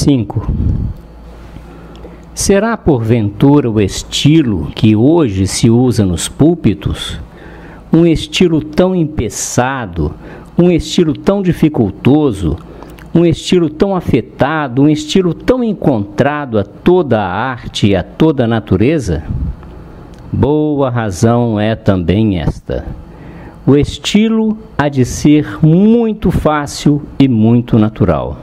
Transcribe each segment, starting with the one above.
5. Será porventura o estilo que hoje se usa nos púlpitos um estilo tão empeçado, um estilo tão dificultoso, um estilo tão afetado, um estilo tão encontrado a toda a arte e a toda a natureza? Boa razão é também esta. O estilo há de ser muito fácil e muito natural.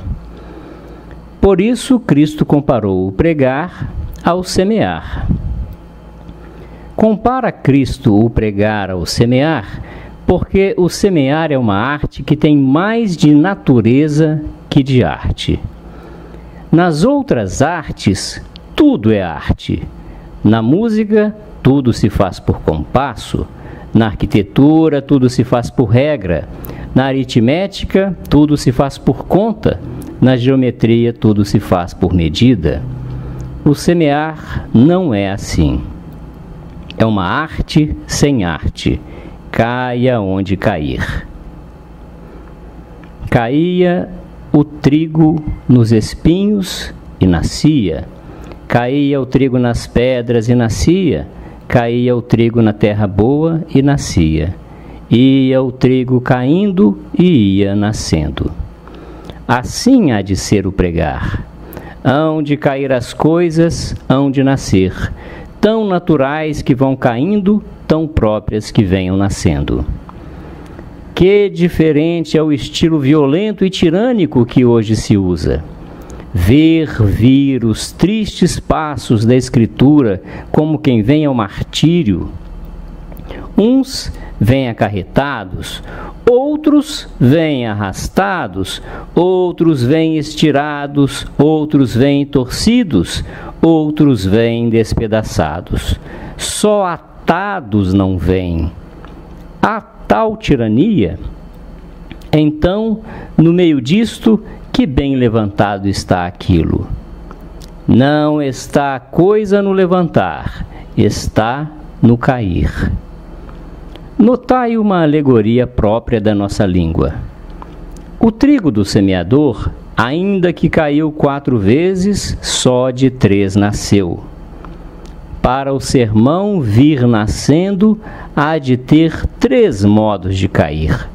Por isso, Cristo comparou o pregar ao semear. Compara Cristo o pregar ao semear, porque o semear é uma arte que tem mais de natureza que de arte. Nas outras artes, tudo é arte. Na música, tudo se faz por compasso. Na arquitetura, tudo se faz por regra. Na aritmética, tudo se faz por conta. Na geometria, tudo se faz por medida. O semear não é assim. É uma arte sem arte. Caia onde cair. Caía o trigo nos espinhos e nascia. Caía o trigo nas pedras e nascia. Caía o trigo na terra boa e nascia. Ia o trigo caindo e ia nascendo. Assim há de ser o pregar. Hão de cair as coisas, hão de nascer, tão naturais que vão caindo, tão próprias que venham nascendo. Que diferente é o estilo violento e tirânico que hoje se usa. Ver vir os tristes passos da Escritura como quem vem ao martírio. Uns vêm acarretados, outros vêm arrastados, outros vêm estirados, outros vêm torcidos, outros vêm despedaçados. Só atados não vêm. A tal tirania? Então, no meio disto, que bem levantado está aquilo. Não está a coisa no levantar, está no cair. Notai uma alegoria própria da nossa língua. O trigo do semeador, ainda que caiu 4 vezes, só de 3 nasceu. Para o sermão vir nascendo, há de ter 3 modos de cair.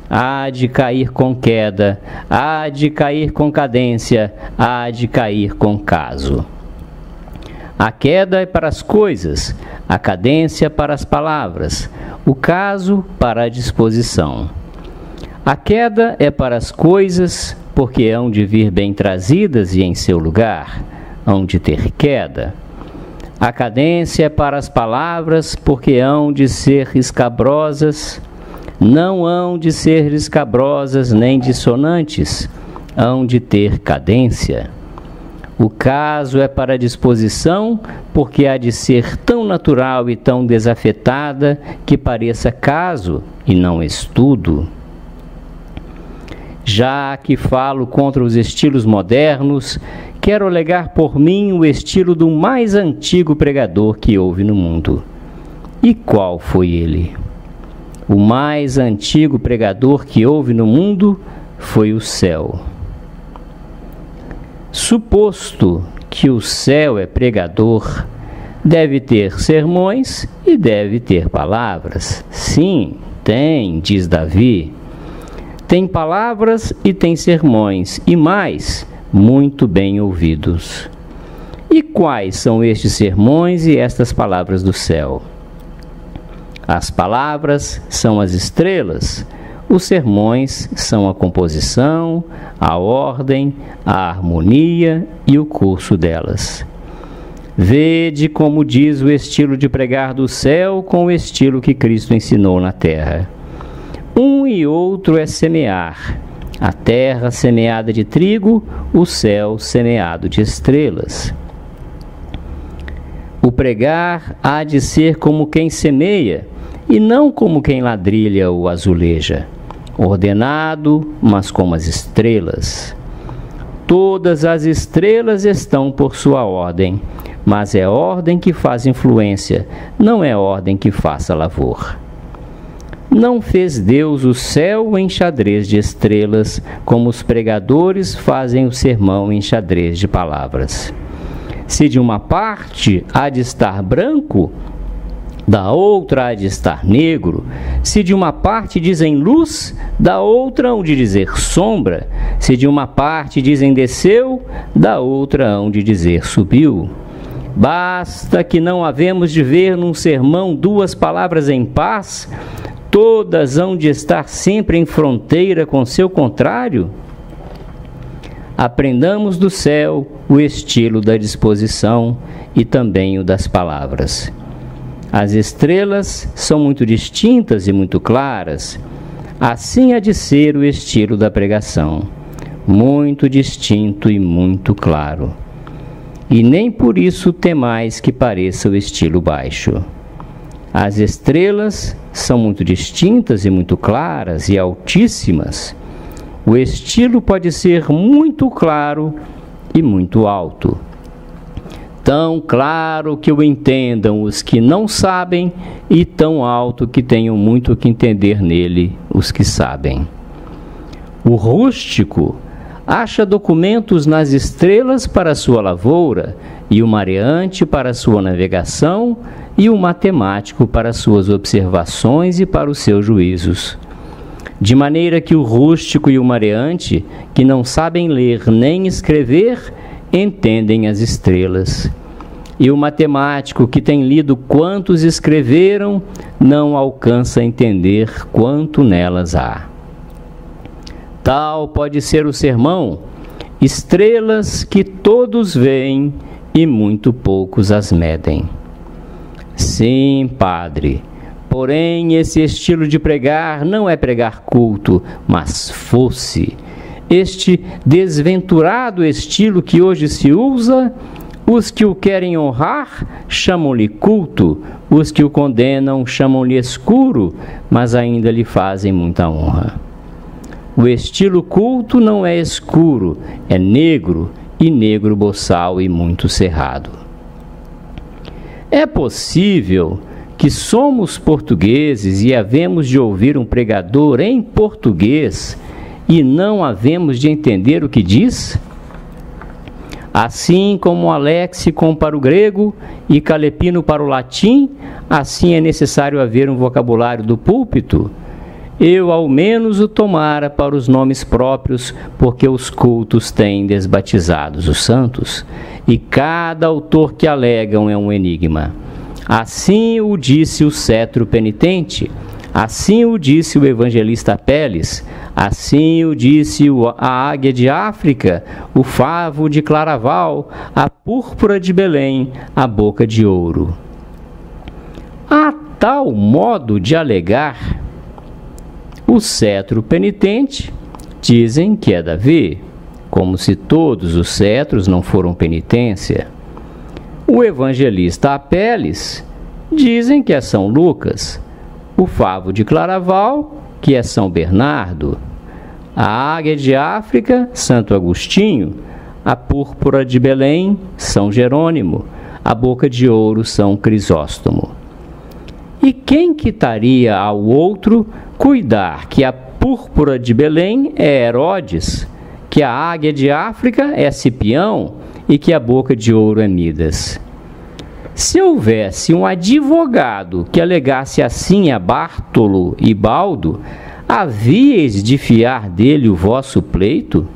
Há de cair com queda, há de cair com cadência, há de cair com caso. A queda é para as coisas, a cadência para as palavras, o caso para a disposição. A queda é para as coisas, porque hão de vir bem trazidas e em seu lugar, hão de ter queda. A cadência é para as palavras, porque hão de ser escabrosas, não hão de ser escabrosas nem dissonantes, hão de ter cadência. O caso é para a disposição, porque há de ser tão natural e tão desafetada que pareça caso e não estudo. Já que falo contra os estilos modernos, quero alegar por mim o estilo do mais antigo pregador que houve no mundo. E qual foi ele? O mais antigo pregador que houve no mundo foi o céu. Suposto que o céu é pregador, deve ter sermões e deve ter palavras. Sim, tem, diz Davi. Tem palavras e tem sermões, e mais, muito bem ouvidos. E quais são estes sermões e estas palavras do céu? As palavras são as estrelas, os sermões são a composição, a ordem, a harmonia e o curso delas. Vede como diz o estilo de pregar do céu com o estilo que Cristo ensinou na terra. Um e outro é semear, a terra semeada de trigo, o céu semeado de estrelas. O pregar há de ser como quem semeia, e não como quem ladrilha ou azuleja, ordenado, mas como as estrelas. Todas as estrelas estão por sua ordem, mas é ordem que faz influência, não é ordem que faça lavor. Não fez Deus o céu em xadrez de estrelas, como os pregadores fazem o sermão em xadrez de palavras. Se de uma parte há de estar branco, da outra há de estar negro. Se de uma parte dizem luz, da outra hão de dizer sombra. Se de uma parte dizem desceu, da outra hão de dizer subiu. Basta que não havemos de ver num sermão duas palavras em paz, todas hão de estar sempre em fronteira com seu contrário? Aprendamos do céu o estilo da disposição e também o das palavras. As estrelas são muito distintas e muito claras. Assim há de ser o estilo da pregação, muito distinto e muito claro. E nem por isso temais que pareça o estilo baixo. As estrelas são muito distintas e muito claras e altíssimas. O estilo pode ser muito claro e muito alto. Tão claro que o entendam os que não sabem, e tão alto que tenham muito que entender nele os que sabem. O rústico acha documentos nas estrelas para sua lavoura, e o mareante para sua navegação, e o matemático para suas observações e para os seus juízos. De maneira que o rústico e o mareante, que não sabem ler nem escrever, entendem as estrelas. E o matemático, que tem lido quantos escreveram, não alcança a entender quanto nelas há. Tal pode ser o sermão, estrelas que todos veem e muito poucos as medem. Sim, padre, porém esse estilo de pregar não é pregar culto, mas fosse. Este desventurado estilo que hoje se usa, os que o querem honrar chamam-lhe culto, os que o condenam chamam-lhe escuro, mas ainda lhe fazem muita honra. O estilo culto não é escuro, é negro, e negro boçal e muito cerrado. É possível que somos portugueses e havemos de ouvir um pregador em português e não havemos de entender o que diz? Assim como Alexicon para o grego e Calepino para o latim, assim é necessário haver um vocabulário do púlpito. Eu ao menos o tomara para os nomes próprios, porque os cultos têm desbatizados os santos, e cada autor que alegam é um enigma. Assim o disse o cetro penitente, assim o disse o evangelista Apelles, assim o disse a águia de África, o favo de Claraval, a púrpura de Belém, a boca de ouro. Há tal modo de alegar. O cetro penitente dizem que é Davi, como se todos os cetros não foram penitência. O evangelista Apelles dizem que é São Lucas, o favo de Claraval, que é São Bernardo, a águia de África, Santo Agostinho, a púrpura de Belém, São Jerônimo, a boca de ouro, São Crisóstomo. E quem quitaria ao outro cuidar que a púrpura de Belém é Herodes, que a águia de África é Cipião e que a boca de ouro é Midas? Se houvesse um advogado que alegasse assim a Bártolo e Baldo, havíeis de fiar dele o vosso pleito?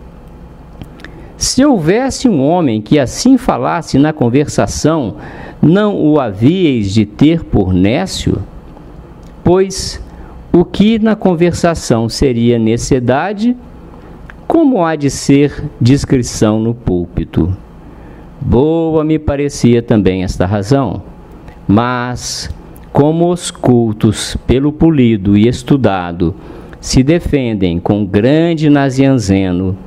Se houvesse um homem que assim falasse na conversação, não o havíeis de ter por nécio? Pois o que na conversação seria necessidade, como há de ser discrição no púlpito? Boa me parecia também esta razão, mas como os cultos pelo polido e estudado se defendem com grande Nazianzeno,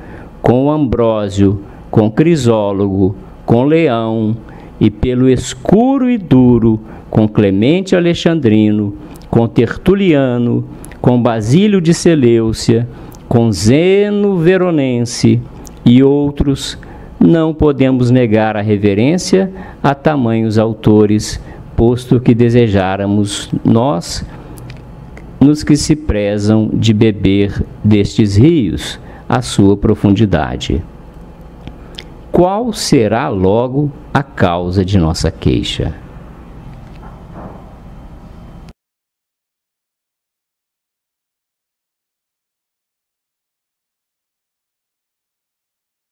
com Ambrósio, com Crisólogo, com Leão, e pelo escuro e duro, com Clemente Alexandrino, com Tertuliano, com Basílio de Seleucia, com Zeno Veronense e outros, não podemos negar a reverência a tamanhos autores, posto que desejáramos nós nos que se prezam de beber destes rios a sua profundidade. Qual será logo a causa de nossa queixa?